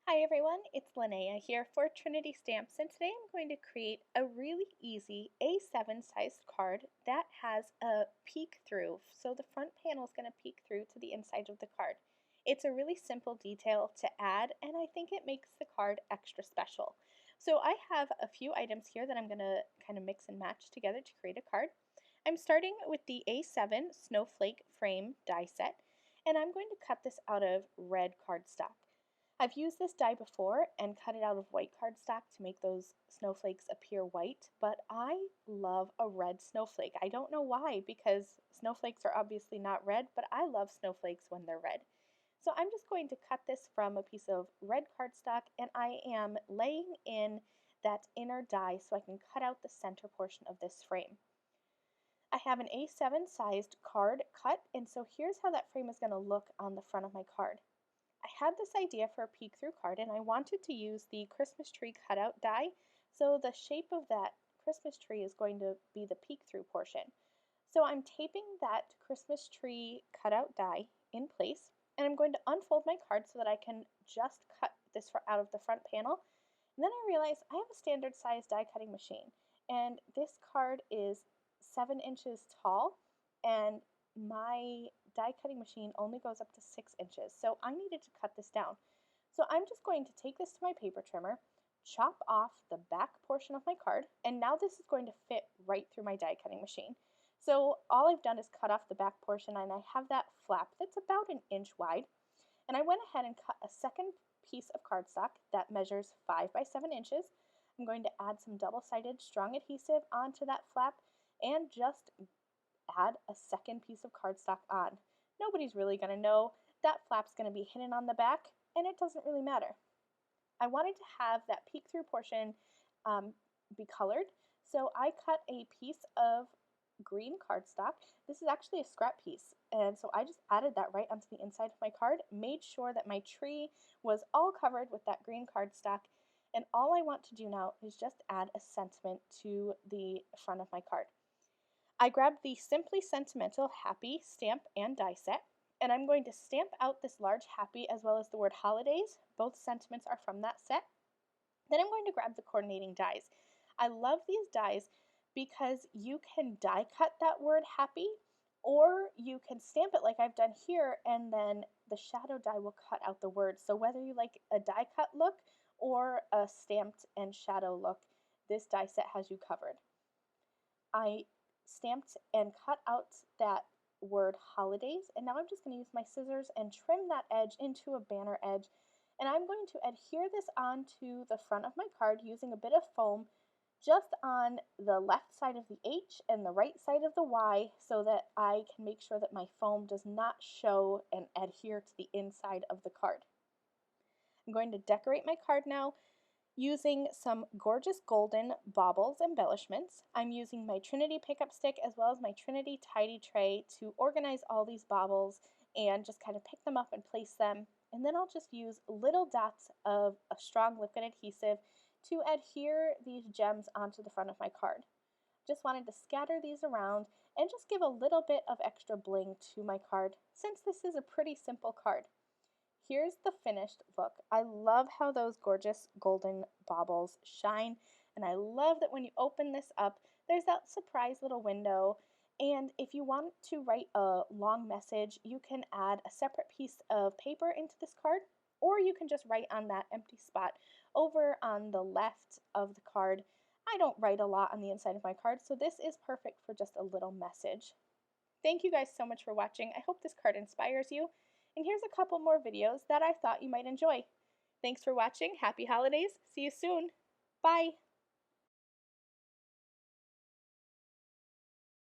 Hi everyone, it's Lynnea here for Trinity Stamps, and today I'm going to create a really easy A7 sized card that has a peek through. So the front panel is going to peek through to the inside of the card. It's a really simple detail to add, and I think it makes the card extra special. So I have a few items here that I'm going to kind of mix and match together to create a card. I'm starting with the A7 Snowflake frame die set, and I'm going to cut this out of red cardstock. I've used this die before and cut it out of white cardstock to make those snowflakes appear white, but I love a red snowflake. I don't know why, because snowflakes are obviously not red, but I love snowflakes when they're red. So I'm just going to cut this from a piece of red cardstock, and I am laying in that inner die so I can cut out the center portion of this frame. I have an A7 sized card cut, and so here's how that frame is going to look on the front of my card. I had this idea for a peek-through card, and I wanted to use the Christmas tree cutout die, so the shape of that Christmas tree is going to be the peek-through portion. So I'm taping that Christmas tree cutout die in place, and I'm going to unfold my card so that I can just cut this out of the front panel. And then I realized I have a standard size die cutting machine, and this card is 7 inches tall, and my die cutting machine only goes up to 6 inches, so I needed to cut this down. So I'm just going to take this to my paper trimmer, chop off the back portion of my card, and now this is going to fit right through my die cutting machine. So all I've done is cut off the back portion, and I have that flap that's about an inch wide, and I went ahead and cut a second piece of cardstock that measures 5 by 7 inches. I'm going to add some double-sided strong adhesive onto that flap and just add a second piece of cardstock on. Nobody's really going to know. That flap's going to be hidden on the back, and it doesn't really matter. I wanted to have that peek-through portion be colored, so I cut a piece of green cardstock. This is actually a scrap piece, and so I just added that right onto the inside of my card, made sure that my tree was all covered with that green cardstock, and all I want to do now is just add a sentiment to the front of my card. I grabbed the Simply Sentimental Happy stamp and die set, and I'm going to stamp out this large happy as well as the word holidays. Both sentiments are from that set. Then I'm going to grab the coordinating dies. I love these dies because you can die cut that word happy, or you can stamp it like I've done here, and then the shadow die will cut out the word. So whether you like a die cut look or a stamped and shadow look, this die set has you covered. I stamped and cut out that word holidays, and now I'm just going to use my scissors and trim that edge into a banner edge, and I'm going to adhere this onto the front of my card using a bit of foam just on the left side of the H and the right side of the Y so that I can make sure that my foam does not show and adhere to the inside of the card. I'm going to decorate my card now using some gorgeous golden baubles embellishments. I'm using my Trinity pickup stick as well as my Trinity tidy tray to organize all these baubles and just kind of pick them up and place them. And then I'll just use little dots of a strong liquid adhesive to adhere these gems onto the front of my card. Just wanted to scatter these around and just give a little bit of extra bling to my card since this is a pretty simple card. Here's the finished look. I love how those gorgeous golden baubles shine, and I love that when you open this up, there's that surprise little window. And if you want to write a long message, you can add a separate piece of paper into this card, or you can just write on that empty spot over on the left of the card. I don't write a lot on the inside of my card, so this is perfect for just a little message. Thank you guys so much for watching. I hope this card inspires you. And here's a couple more videos that I thought you might enjoy. Thanks for watching. Happy holidays. See you soon. Bye.